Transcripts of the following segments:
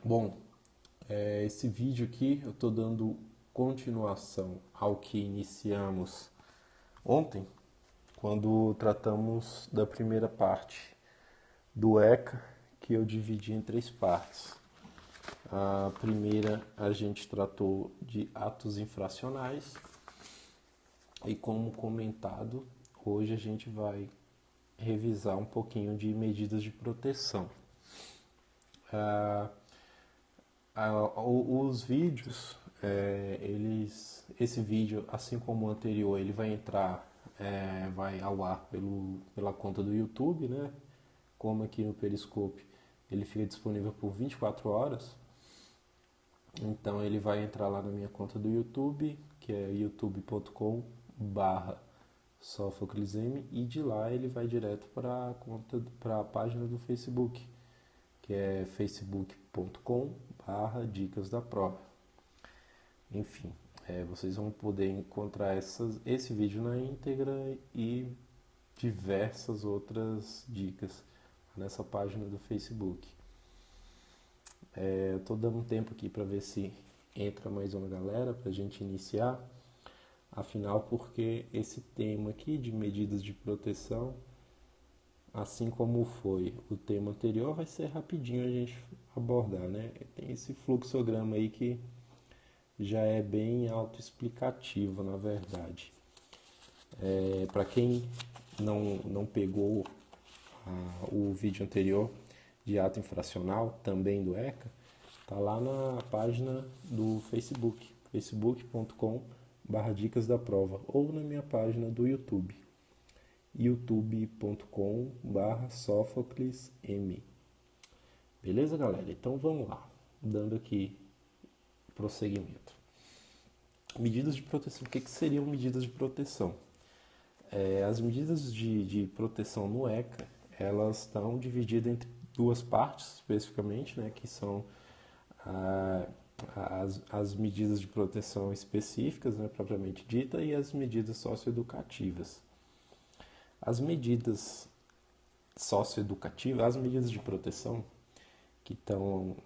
Bom, esse vídeo aqui eu estou dando continuação ao que iniciamos ontem, quando tratamos da primeira parte do ECA, que eu dividi em três partes. A primeira a gente tratou de atos infracionais e, como comentado, hoje a gente vai revisar um pouquinho de medidas de proteção. Os vídeos, esse vídeo, assim como o anterior, ele vai entrar, vai ao ar pela conta do YouTube, né? Como aqui no Periscope ele fica disponível por 24 horas. Então ele vai entrar lá na minha conta do YouTube, que é youtube.com/sofoclesm, e de lá ele vai direto para a página do Facebook, que é facebook.com/dicas da prova. Enfim, vocês vão poder encontrar esse vídeo na íntegra e diversas outras dicas nessa página do Facebook. Eu estou dando um tempo aqui para ver se entra mais uma galera para a gente iniciar. Afinal, porque esse tema aqui de medidas de proteção, assim como foi o tema anterior, vai ser rapidinho a gente abordar, né? Tem esse fluxograma aí que já é bem autoexplicativo, na verdade. Para quem não pegou o vídeo anterior de ato infracional, também do ECA, está lá na página do Facebook, facebook.com/dicas da prova, ou na minha página do YouTube, youtube.com/sofoclesm. Beleza, galera? Então vamos lá, dando aqui prosseguimento. Medidas de proteção. O que seriam medidas de proteção? As medidas de proteção no ECA, elas estão divididas entre duas partes, especificamente, né, que são as medidas de proteção específicas, né, propriamente dita, e as medidas socioeducativas. As medidas socioeducativas, as medidas de proteção, que estão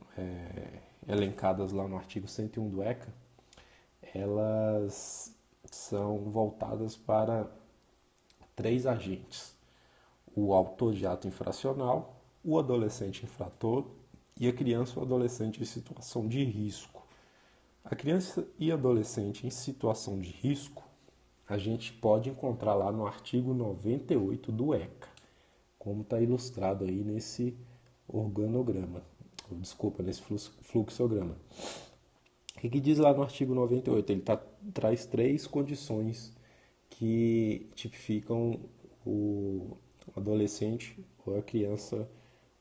elencadas lá no artigo 101 do ECA, elas são voltadas para três agentes: o autor de ato infracional, o adolescente infrator e a criança ou adolescente em situação de risco. A criança e adolescente em situação de risco a gente pode encontrar lá no artigo 98 do ECA, como está ilustrado aí nesse organograma, nesse fluxograma. O que diz lá no artigo 98? Ele traz três condições que tipificam o adolescente ou a criança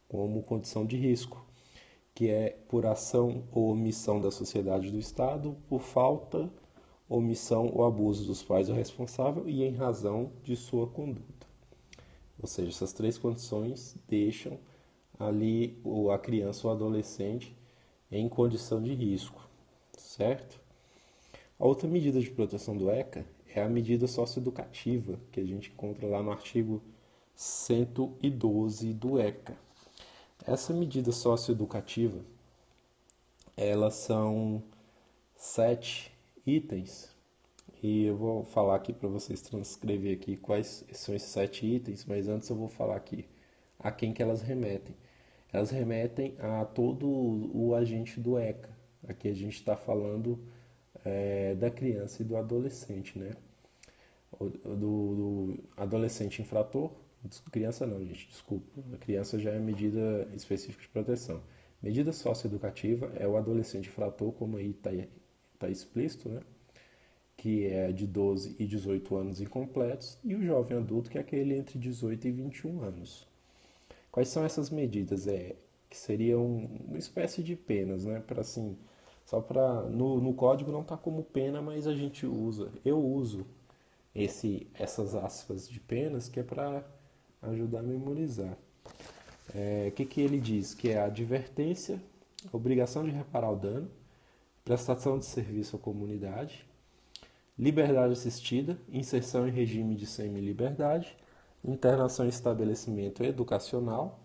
como condição de risco, que é por ação ou omissão da sociedade do Estado, por falta, omissão ou abuso dos pais ou responsável e em razão de sua conduta. Ou seja, essas três condições deixam ali a criança ou adolescente em condição de risco, certo? A outra medida de proteção do ECA é a medida socioeducativa, que a gente encontra lá no artigo 112 do ECA. Essa medida socioeducativa, elas são 7 itens, e eu vou falar aqui para vocês transcrever aqui quais são esses 7 itens, mas antes eu vou falar aqui a quem que elas remetem. Elas remetem a todo o agente do ECA. Aqui a gente está falando da criança e do adolescente, né? Do adolescente infrator, criança não, gente, desculpa. A criança já é medida específica de proteção. Medida socioeducativa é o adolescente infrator, como aí está explícito, né? Que é de 12 e 18 anos incompletos, e o jovem adulto, que é aquele entre 18 e 21 anos. Quais são essas medidas? Que seriam uma espécie de penas, né? Para assim, só para no código não está como pena, mas a gente eu uso essas aspas de penas, que é para ajudar a memorizar. Que ele diz? Que é a advertência, a obrigação de reparar o dano, prestação de serviço à comunidade, liberdade assistida, inserção em regime de semi-liberdade, internação em estabelecimento educacional,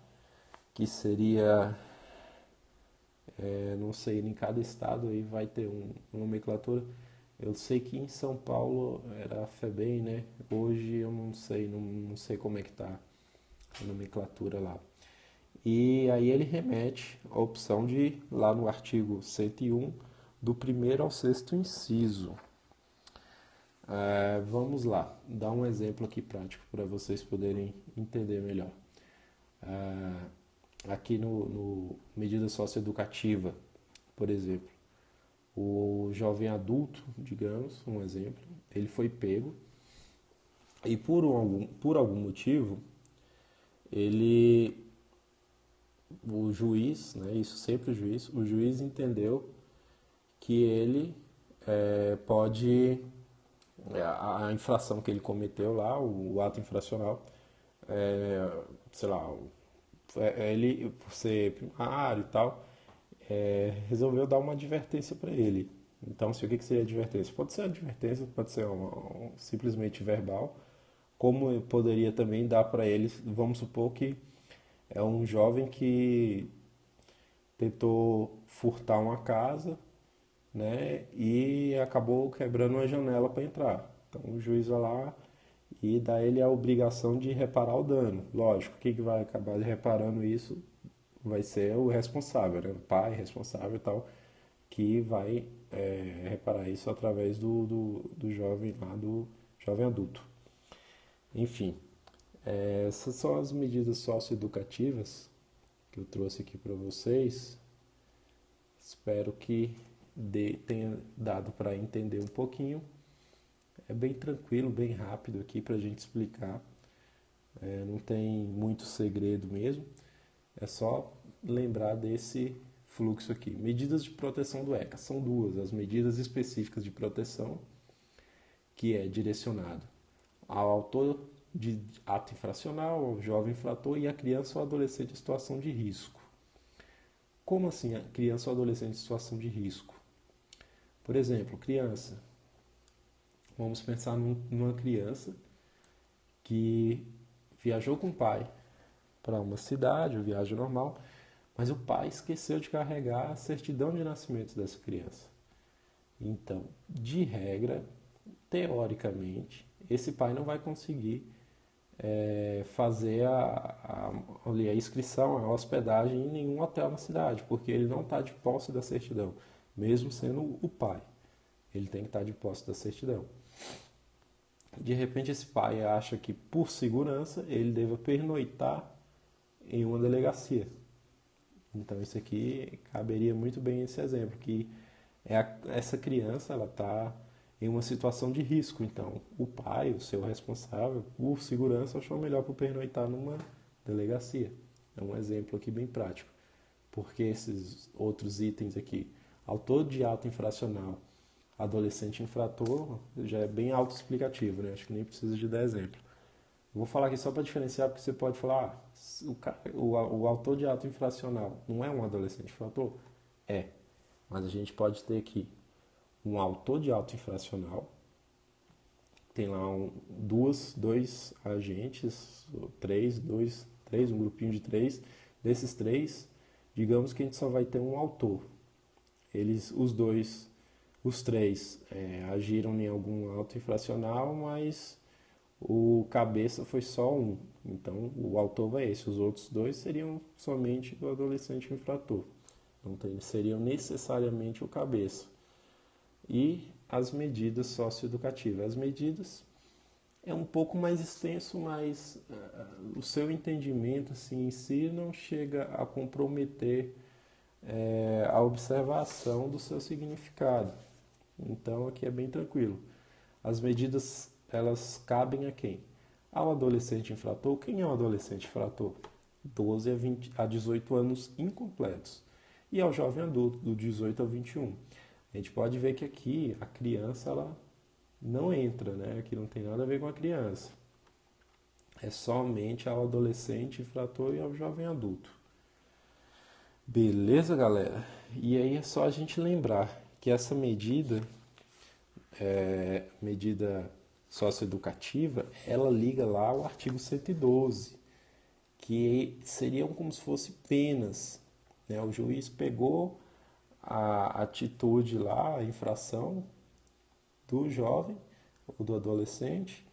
que seria Não sei, em cada estado aí vai ter uma nomenclatura. Eu sei que em São Paulo era a FEBEM, né? Hoje eu não sei como é que tá a nomenclatura lá. E aí ele remete à opção de, lá no artigo 101, do primeiro ao sexto inciso. Vamos lá, dar um exemplo aqui prático para vocês poderem entender melhor. Aqui no medida socioeducativa, por exemplo, o jovem adulto, digamos, um exemplo, ele foi pego e por algum motivo ele, o juiz, né, isso sempre o juiz entendeu que ele pode, a infração que ele cometeu lá, o ato infracional, sei lá, ele, por ser primário e tal, resolveu dar uma advertência para ele. Então, o que seria advertência? Pode ser advertência, pode ser simplesmente verbal, como poderia também dar para ele, vamos supor que é um jovem que tentou furtar uma casa, né, e acabou quebrando uma janela para entrar. Então, o juiz vai lá e dá ele a obrigação de reparar o dano. Lógico, quem que vai acabar reparando isso vai ser o responsável, né? O pai responsável e tal, que vai reparar isso através do jovem lá, do jovem adulto. Enfim, essas são as medidas socioeducativas que eu trouxe aqui para vocês. Espero que tenha dado para entender um pouquinho. É bem tranquilo, bem rápido aqui para a gente explicar. Não tem muito segredo mesmo. É só lembrar desse fluxo aqui. Medidas de proteção do ECA. São duas. As medidas específicas de proteção, que é direcionado ao autor de ato infracional, ao jovem infrator e à criança ou adolescente em situação de risco. Como assim a criança ou adolescente em situação de risco? Por exemplo, criança. Vamos pensar numa criança que viajou com o pai para uma cidade, uma viagem normal, mas o pai esqueceu de carregar a certidão de nascimento dessa criança. Então, de regra, teoricamente, esse pai não vai conseguir fazer a inscrição, a hospedagem em nenhum hotel na cidade, porque ele não está de posse da certidão, mesmo sendo o pai. Ele tem que estar de posse da certidão. De repente, esse pai acha que, por segurança, ele deva pernoitar em uma delegacia. Então, isso aqui caberia muito bem esse exemplo, que essa criança ela está em uma situação de risco. Então, o pai, o seu responsável, por segurança, achou melhor para pernoitar numa delegacia. É um exemplo aqui bem prático. Porque esses outros itens aqui, autor de ato infracional, adolescente infrator, já é bem autoexplicativo, né? Acho que nem precisa de dar exemplo. Vou falar aqui só para diferenciar, porque você pode falar, o autor de ato infracional não é um adolescente infrator? É, mas a gente pode ter aqui um autor de ato infracional, tem lá dois agentes, um grupinho de três. Desses três, digamos que a gente só vai ter um autor. Os três agiram em algum ato infracional, mas o cabeça foi só um. Então, o autor vai esse. Os outros dois seriam somente o adolescente infrator. Não seriam necessariamente o cabeça. E as medidas socioeducativas. As medidas é um pouco mais extenso, mas o seu entendimento assim, em si não chega a comprometer a observação do seu significado. Então, aqui é bem tranquilo. As medidas, elas cabem a quem? Ao adolescente infrator. Quem é o adolescente infrator? 12 a 18 anos incompletos. E ao jovem adulto, do 18 a 21. A gente pode ver que aqui a criança ela não entra, né? Aqui não tem nada a ver com a criança. É somente ao adolescente infrator e ao jovem adulto. Beleza, galera? E aí é só a gente lembrar que essa medida socioeducativa, ela liga lá ao artigo 112, que seriam como se fossem penas. Né? O juiz pegou a atitude lá, a infração do jovem ou do adolescente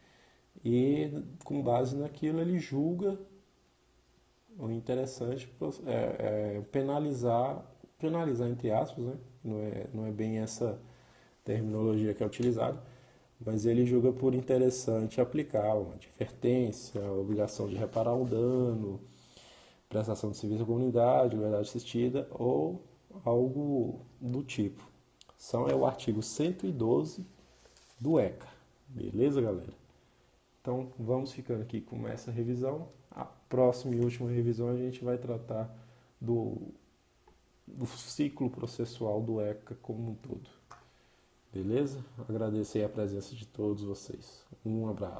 e com base naquilo ele julga o interessante penalizar entre aspas, né? Não é bem essa terminologia que é utilizada, mas ele julga por interessante aplicar uma advertência, a obrigação de reparar um dano, prestação de serviço à comunidade, liberdade assistida ou algo do tipo. É o artigo 112 do ECA. Beleza, galera? Então, vamos ficando aqui com essa revisão. A próxima e última revisão a gente vai tratar do ciclo processual do ECA como um todo. Beleza? Agradecer a presença de todos vocês. Um abraço.